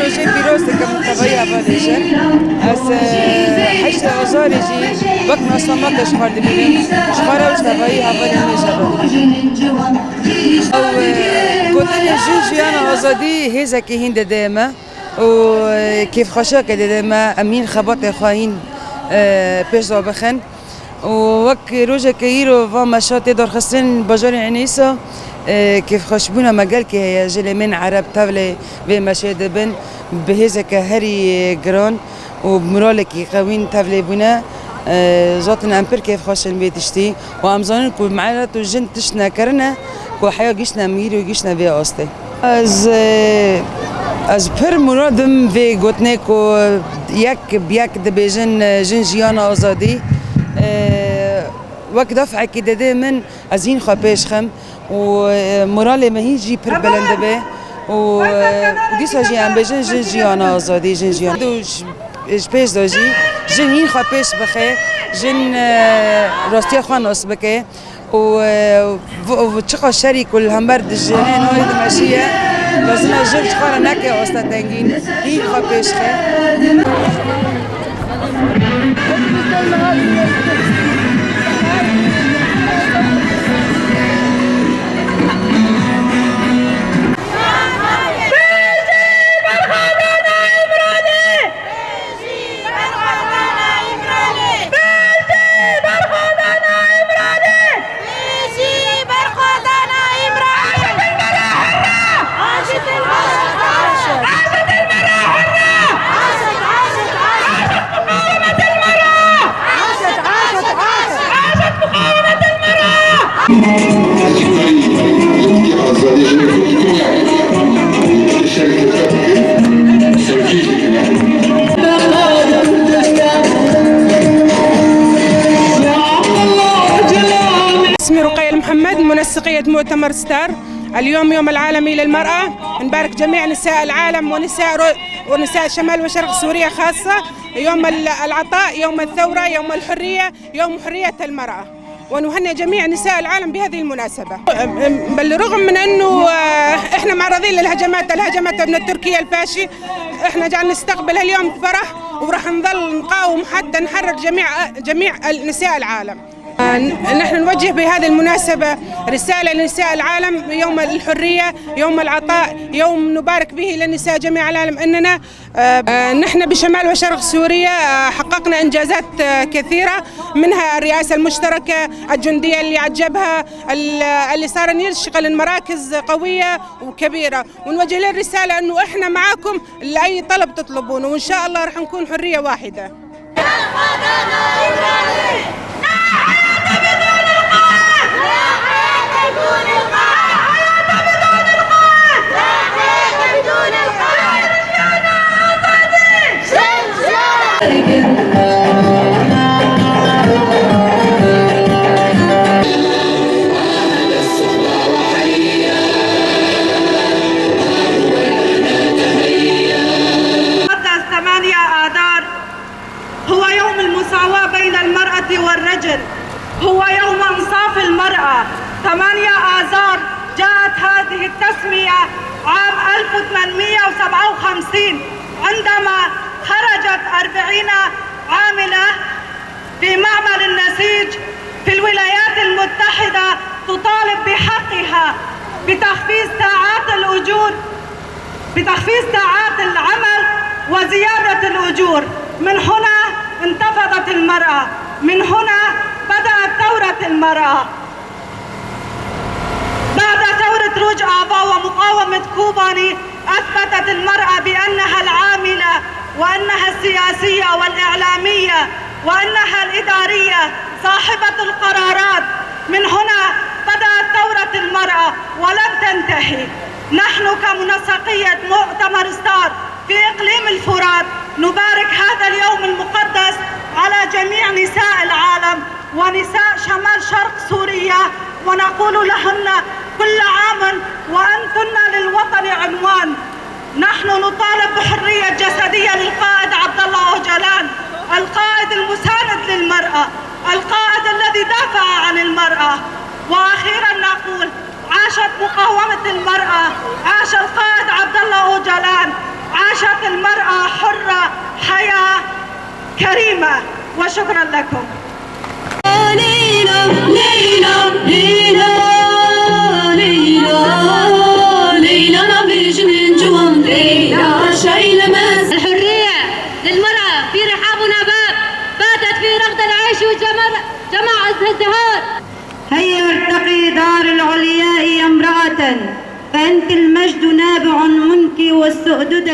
روجي بيروز كمتابعية بالجن أس حشت أزاري جي وقت نصلا ما تشخر دبينم شخرة وش تابعيها بالنجابة أو قلتني جوجي أنا أزادي هذا كهين دائما وكيف خشاك دائما أمين خبط خاين بيجوا بخن ووك روجا كيرو فما شاطئ دار خسن بجاري عنيسة كيف خشبونا مجال كي هي جلي من عرب تابلة بمشاهد بن بهذا كهري جران وبمرالك قوين تابلة بنا جاتنا أمبر كيف خشن بيتشتي وأمزانين كل معنا توجن تشنا كرنا كل حياة جيشنا ميري وجيشنا بيا أصلي از پر مرادم في قطنيكو يك بيك دبيجن جن جيانا آزادي وقت دفع كده دائما ازين خابيش خم ومرالي ما هيجي پر بلند به ودي ساجي ام بيجن جن جيانا آزادي جن جيانا دوش بيش دوجي جن هين خابيش بخي جن راستيا خوان أسبكي وتشقى الشريك والهمبرد الجنين هاي دمشية لازم أجرد خارة نكي أصلا تنجين هي خبيش خي اسمي رقية محمد منسقية مؤتمر ستار. اليوم يوم العالمي للمرأة، نبارك جميع نساء العالم ونساء شمال وشرق سوريا خاصة. يوم العطاء، يوم الثورة، يوم الحرية، يوم حرية المرأة، ونهنئ جميع نساء العالم بهذه المناسبة. بالرغم من أنه إحنا معرضين للهجمات من التركية الفاشي، إحنا جعلنا نستقبل اليوم بفرح وراح نظل نقاوم حتى نحرر جميع نساء العالم. نحن نوجه بهذه المناسبة رسالة لنساء العالم: يوم الحرية، يوم العطاء، يوم نبارك به للنساء جميع العالم. أننا نحن بشمال وشرق سوريا حققنا إنجازات كثيرة، منها الرئاسة المشتركة، الجندية اللي عجبها، اللي صار يشغل المراكز قوية وكبيرة. ونوجه له الرسالة أنه إحنا معاكم لأي طلب تطلبونه، وإن شاء الله راح نكون حرية واحدة. هو يوم المساواة بين المرأة والرجل، هو يوم إنصاف المرأة. 8 آذار جاءت هذه التسمية عام 1857 عندما خرجت 40 عاملة في معمل النسيج في الولايات المتحدة تطالب بحقها بتخفيض ساعات الأجور، بتخفيض ساعات العمل وزيادة الأجور. من هنا انتفضت المرأة، من هنا بدأت ثورة المرأة. بعد ثورة روج آفا ومقاومة كوباني أثبتت المرأة بأنها العاملة وأنها السياسية والإعلامية وأنها الإدارية صاحبة القرارات. من هنا بدأت ثورة المرأة ولن تنتهي. نحن كمنسقية مؤتمر ستار في إقليم الفرات نبارك هذا اليوم المقدس على جميع نساء العالم ونساء شمال شرق سوريا، ونقول لهن كل عام وأنتن للوطن عنوان. نحن نطالب بحرية جسدية للقائد عبد الله أوجلان، القائد المساند للمرأة، القائد الذي دافع عن المرأة. وأخيرا نقول: عاشت مقاومة المرأة، عاش القائد عبد الله أوجلان، عاشت كريمة. وشكرا لكم. ليلى ليلى ليلى ليلى ليلى نبيج من جوان ليلى شايلة مس. الحرية للمرأة في رحابنا باب باتت في رغد العيش وجمع الزهار. هيا ارتقي دار العلياء يا امرأة، فأنت المجد نابع منك والسؤدد.